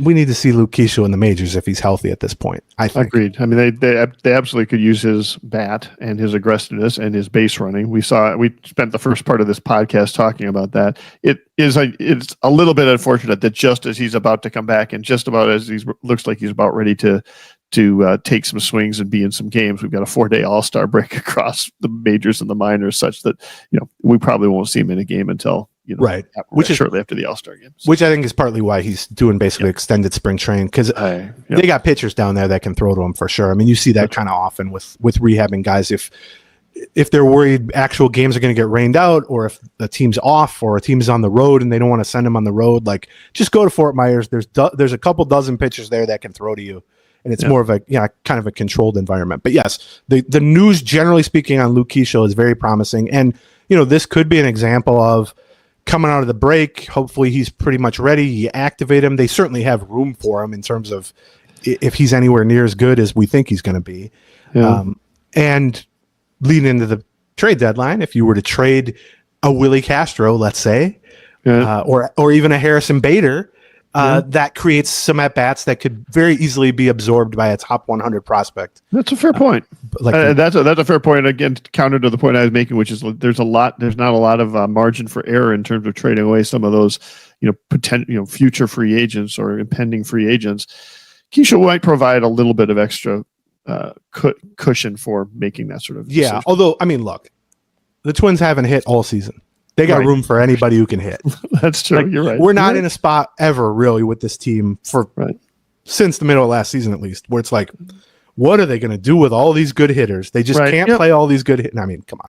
We need to see Luke Keaschall in the majors if he's healthy at this point. I think. Agreed. I mean, they absolutely could use his bat and his aggressiveness and his base running. We spent the first part of this podcast talking about that. It's a little bit unfortunate that just as he's about to come back and just about as he looks like he's about ready to take some swings and be in some games, we've got a 4-day All-Star break across the majors and the minors, such that we probably won't see him in a game until right, which is shortly after the All-Star game. So. Which I think is partly why he's doing basically extended spring training, because they got pitchers down there that can throw to him for sure. I mean, you see that kind of often with rehabbing guys. If they're worried actual games are going to get rained out, or if the team's off, or a team's on the road and they don't want to send him on the road, like just go to Fort Myers. There's a couple dozen pitchers there that can throw to you. And it's more of a kind of a controlled environment. But yes, the news generally speaking on Luke Keaschall is very promising. And this could be an example of coming out of the break. Hopefully he's pretty much ready. You activate him. They certainly have room for him in terms of if he's anywhere near as good as we think he's going to be. Yeah. And leading into the trade deadline, if you were to trade a Willi Castro, let's say, or even a Harrison Bader, that creates some at-bats that could very easily be absorbed by a top 100 prospect. That's a fair point. That's a fair point. Again, counter to the point I was making, which is there's not a lot of margin for error in terms of trading away some of those, future free agents or impending free agents. Keaschall might provide a little bit of extra cushion for making that sort of decision. Although, I mean, look, the Twins haven't hit all season. They got room for anybody who can hit. That's true. You're right. We're not in a spot ever really with this team since the middle of last season, at least, where it's like, what are they going to do with all these good hitters? They just can't play all these good hitters. I mean, come on.